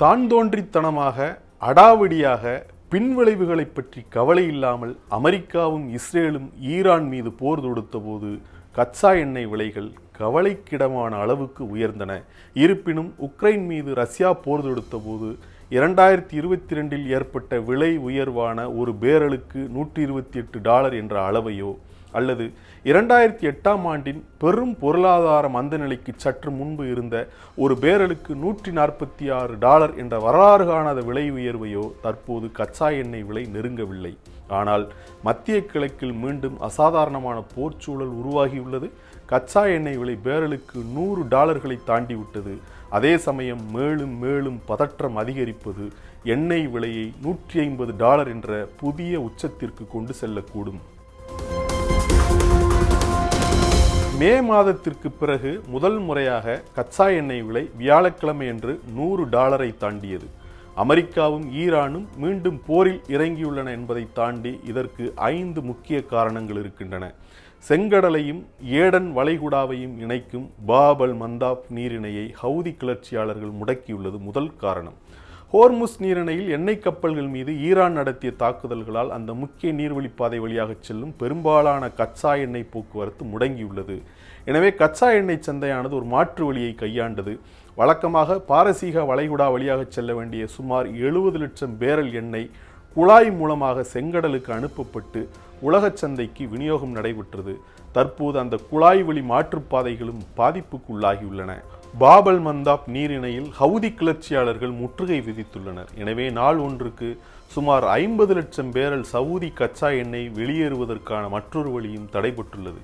தான் தோன்றித்தனமாக அடாவடியாக பின்விளைவுகளை பற்றி கவலை இல்லாமல் அமெரிக்காவும் இஸ்ரேலும் ஈரான் மீது போர் தொடுத்த போது கச்சா எண்ணெய் விலைகள் கவலைக்கிடமான அளவுக்கு உயர்ந்தன. இருப்பினும் உக்ரைன் மீது ரஷ்யா போர் தொடுத்த போது 2022 ஏற்பட்ட விலை உயர்வான ஒரு பேரலுக்கு $128 என்ற அளவையோ அல்லது 2008 ஆண்டின் பெரும் பொருளாதார மந்தநிலைக்கு சற்று முன்பு இருந்த ஒரு பேரலுக்கு $146 என்ற வரலாறு காணாத விலை உயர்வையோ தற்போது கச்சா எண்ணெய் விலை நெருங்கவில்லை. ஆனால் மத்திய கிழக்கில் மீண்டும் அசாதாரணமான போர் சூழல் உருவாகியுள்ளது. கச்சா எண்ணெய் விலை பேரலுக்கு $100 தாண்டிவிட்டது. அதே சமயம் மேலும் மேலும் பதற்றம் அதிகரிப்பது எண்ணெய் விலையை $150 என்ற புதிய உச்சத்திற்கு கொண்டு செல்லக்கூடும். மே மாதத்திற்கு பிறகு முதல் முறையாக கச்சா எண்ணெய் விலை வியாழக்கிழமை அன்று $100 தாண்டியது. அமெரிக்காவும் ஈரானும் மீண்டும் போரில் இறங்கியுள்ளன என்பதை தாண்டி இதற்கு 5 முக்கிய காரணங்கள் இருக்கின்றன. செங்கடலையும் ஏடன் வளைகுடாவையும் இணைக்கும் பாப் அல் மந்தாப் நீரிணையை ஹவுதி கிளர்ச்சியாளர்கள் முடக்கியுள்ளது முதல் காரணம். ஹோர்முஸ் நீரிணையில் எண்ணெய் கப்பல்கள் மீது ஈரான் நடத்திய தாக்குதல்களால் அந்த முக்கிய நீர்வழிப்பாதை வழியாக செல்லும் பெரும்பாலான கச்சா எண்ணெய் போக்குவரத்து முடங்கியுள்ளது. எனவே கச்சா எண்ணெய் சந்தையானது ஒரு மாற்று வழியை கையாண்டது. வழக்கமாக பாரசீக வளைகுடா வழியாக செல்ல வேண்டிய சுமார் 70 லட்சம் பேரல் எண்ணெய் குழாய் மூலமாக செங்கடலுக்கு அனுப்பப்பட்டு உலக சந்தைக்கு விநியோகம் நடைபெற்றது. தற்போது அந்த குழாய் வழி மாற்றுப்பாதைகளும் பாதிப்புக்குள்ளாகியுள்ளன. பாப் அல் மந்தாப் நீரிணையில் ஹவுதி கிளர்ச்சியாளர்கள் முற்றுகை விதித்துள்ளனர். எனவே நாள் ஒன்றுக்கு சுமார் 50 லட்சம் பேரல் சவுதி கச்சா எண்ணெய் வெளியேறுவதற்கான மற்றொரு வழியும் தடைபட்டுள்ளது.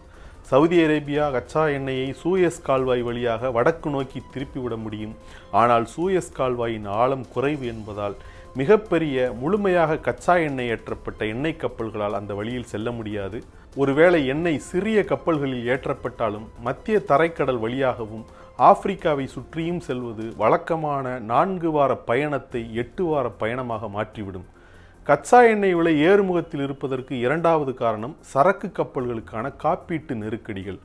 சவுதி அரேபியா கச்சா எண்ணெயை சூயஸ் கால்வாய் வழியாக வடக்கு நோக்கி திருப்பிவிட முடியும். ஆனால் சூயஸ் கால்வாயின் ஆழம் குறைவு என்பதால் மிகப்பெரிய முழுமையாக கச்சா எண்ணெய் ஏற்றப்பட்ட எண்ணெய் கப்பல்களால் அந்த வழியில் செல்ல முடியாது. ஒருவேளை எண்ணெய் சிறிய கப்பல்களில் ஏற்றப்பட்டாலும் மத்திய தரைக்கடல் வழியாகவும் ஆப்பிரிக்காவை சுற்றியும் செல்வது வழக்கமான 4 வார பயணத்தை 8 வார பயணமாக மாற்றிவிடும். கச்சா எண்ணெய் விலை ஏறுமுகத்தில் இருப்பதற்கு இரண்டாவது காரணம் சரக்கு கப்பல்களுக்கான காப்பீட்டு நெருக்கடிகள்.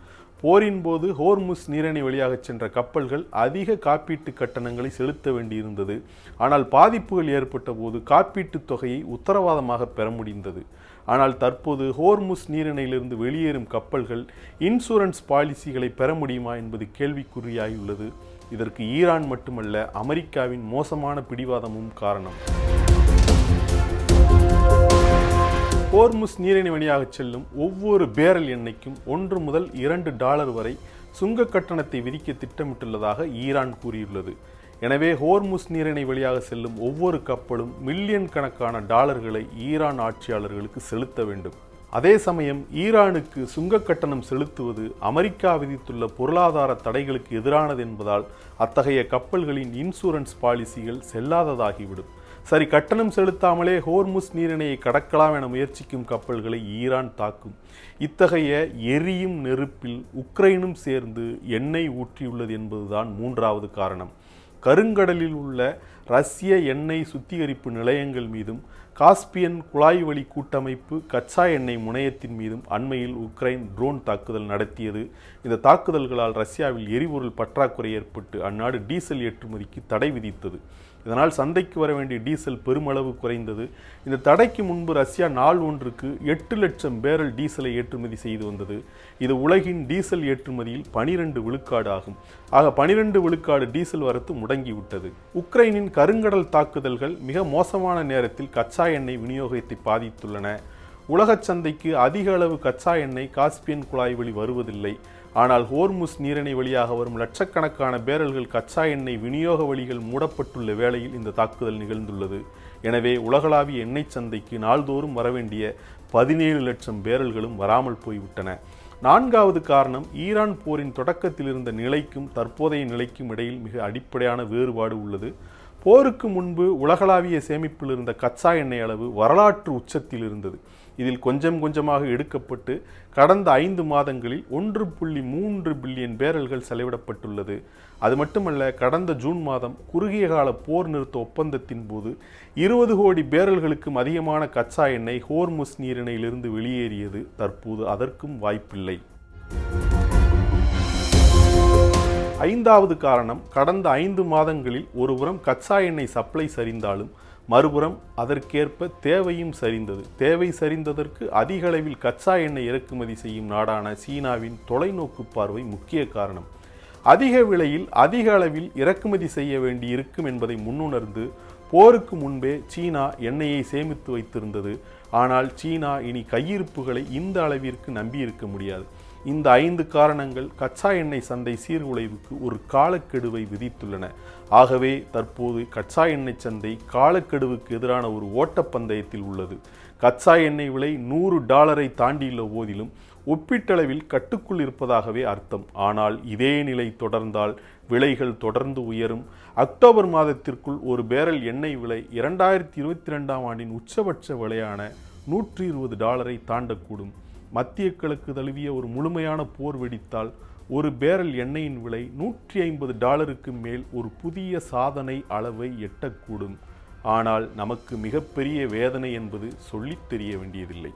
போரின் போது ஹோர்முஸ் நீரிணை வழியாக சென்ற கப்பல்கள் அதிக காப்பீட்டு கட்டணங்களை செலுத்த வேண்டியிருந்தது. ஆனால் பாதிப்புகள் ஏற்பட்ட போது காப்பீட்டு தொகையை உத்தரவாதமாக பெற முடிந்தது. ஆனால் தற்போது ஹோர்முஸ் நீரிணையிலிருந்து வெளியேறும் கப்பல்கள் இன்சூரன்ஸ் பாலிசிகளை பெற முடியுமா என்பது கேள்விக்குறியாகியுள்ளது. இதற்கு ஈரான் மட்டுமல்ல, அமெரிக்காவின் மோசமான பிடிவாதமும் காரணம். ஹோர்முஸ் நீரிணை வழியாக செல்லும் ஒவ்வொரு பேரல் எண்ணெய்க்கும் $1 முதல் $2 வரை சுங்க கட்டணத்தை விதிக்க திட்டமிட்டுள்ளதாக ஈரான் கூறியுள்ளது. எனவே ஹோர்முஸ் நீரிணை வழியாக செல்லும் ஒவ்வொரு கப்பலும் மில்லியன் கணக்கான டாலர்களை ஈரான் ஆட்சியாளர்களுக்கு செலுத்த வேண்டும். அதே சமயம் ஈரானுக்கு சுங்க கட்டணம் செலுத்துவது அமெரிக்கா விதித்துள்ள பொருளாதார தடைகளுக்கு எதிரானது என்பதால் அத்தகைய கப்பல்களின் இன்சூரன்ஸ் பாலிசிகள் செல்லாததாகிவிடும். சரி, கட்டணம் செலுத்தாமலே ஹோர்முஸ் நீரிணையை கடக்கலாம் என முயற்சிக்கும் கப்பல்களை ஈரான் தாக்கும். இத்தகைய எரியும் நெருப்பில் உக்ரைனும் சேர்ந்து எண்ணெய் ஊற்றியுள்ளது என்பதுதான் மூன்றாவது காரணம். கருங்கடலில் உள்ள ரஷ்ய எண்ணெய் சுத்திகரிப்பு நிலையங்கள் மீதும் காஸ்பியன் குழாய் வழி கூட்டமைப்பு கச்சா எண்ணெய் முனையத்தின் மீதும் அண்மையில் உக்ரைன் ட்ரோன் தாக்குதல் நடத்தியது. இந்த தாக்குதல்களால் ரஷ்யாவில் எரிபொருள் பற்றாக்குறை ஏற்பட்டு அந்நாடு டீசல் ஏற்றுமதிக்கு தடை விதித்தது. இதனால் சந்தைக்கு வர வேண்டிய டீசல் பெருமளவு குறைந்தது. இந்த தடைக்கு முன்பு ரஷ்யா நாள் ஒன்றுக்கு 8 லட்சம் பேரல் டீசலை ஏற்றுமதி செய்து வந்தது. இது உலகின் டீசல் ஏற்றுமதியில் 12 விழுக்காடு ஆகும். ஆக 12 விழுக்காடு டீசல் வரத்து முடங்கிவிட்டது. உக்ரைனின் கருங்கடல் தாக்குதல்கள் மிக மோசமான நேரத்தில் கச்சா எண்ணெய் விநியோகத்தை பாதித்துள்ளன. உலக சந்தைக்கு அதிக அளவு கச்சா எண்ணெய் காஸ்பியன் குழாய் வழி வருவதில்லை. ஆனால் ஹோர்முஸ் நீரிணை வழியாக வரும் லட்சக்கணக்கான பேரல்கள் கச்சா எண்ணெய் விநியோக வழிகள் மூடப்பட்டுள்ள வேளையில் இந்த தாக்குதல் நிகழ்ந்துள்ளது. எனவே உலகளாவிய எண்ணெய் சந்தைக்கு நாள்தோறும் வரவேண்டிய 17 லட்சம் பேரல்களும் வராமல் போய்விட்டன. நான்காவது காரணம், ஈரான் போரின் தொடக்கத்தில் இருந்த நிலைக்கும் தற்போதைய நிலைக்கும் இடையில் மிக அடிப்படையான வேறுபாடு உள்ளது. போருக்கு முன்பு உலகளாவிய சேமிப்பில் இருந்த கச்சா எண்ணெய் அளவு வரலாற்று உச்சத்தில் இருந்தது. இதில் கொஞ்சம் கொஞ்சமாக எடுக்கப்பட்டு கடந்த 5 மாதங்களில் 1.3 பில்லியன் பேரல்கள் செலவிடப்பட்டுள்ளது. அது மட்டுமல்ல, கடந்த ஜூன் மாதம் குறுகிய கால போர் நிறுத்த ஒப்பந்தத்தின் போது 20 கோடி பேரல்களுக்கும் அதிகமான கச்சா எண்ணெய் ஹோர்முஸ் நீரிணையிலிருந்து வெளியேறியது. தற்போது அதற்கும் வாய்ப்பில்லை. ஐந்தாவது காரணம், கடந்த 5 மாதங்களில் ஒருபுறம் கச்சா எண்ணெய் சப்ளை சரிந்தாலும் மறுபுறம் அதற்கேற்ப தேவையும் சரிந்தது. தேவை சரிந்ததற்கு அதிக அளவில் கச்சா எண்ணெய் இறக்குமதி செய்யும் நாடான சீனாவின் தொலைநோக்கு பார்வை முக்கிய காரணம். அதிக விலையில் அதிக அளவில் இறக்குமதி செய்ய வேண்டி இருக்கும் என்பதை முன்னுணர்ந்து போருக்கு முன்பே சீனா எண்ணெயை சேமித்து வைத்திருந்தது. ஆனால் சீனா இனி கையிருப்புகளை இந்த அளவிற்கு நம்பியிருக்க முடியாது. இந்த 5 காரணங்கள் கச்சா எண்ணெய் சந்தை சீர்குலைவுக்கு ஒரு காலக்கெடுவை விதித்துள்ளன. ஆகவே தற்போது கச்சா எண்ணெய் சந்தை காலக்கெடுவுக்கு எதிரான ஒரு ஓட்டப்பந்தயத்தில் உள்ளது. கச்சா எண்ணெய் விலை $100 தாண்டியுள்ள போதிலும் ஒப்பீட்டளவில் கட்டுக்குள் இருப்பதாகவே அர்த்தம். ஆனால் இதே நிலை தொடர்ந்தால் விலைகள் தொடர்ந்து உயரும். அக்டோபர் மாதத்திற்குள் ஒரு பேரல் எண்ணெய் விலை 2022ஆம் ஆண்டின் உச்சபட்ச விலையான $120 தாண்டக்கூடும். மத்திய கிழக்கு தழுவிய ஒரு முழுமையான போர் வெடித்தால் ஒரு பேரல் எண்ணெயின் விலை $150க்கு மேல் ஒரு புதிய சாதனை அளவை எட்டக்கூடும். ஆனால் நமக்கு மிகப்பெரிய வேதனை என்பது சொல்லித் தெரிய வேண்டியதில்லை.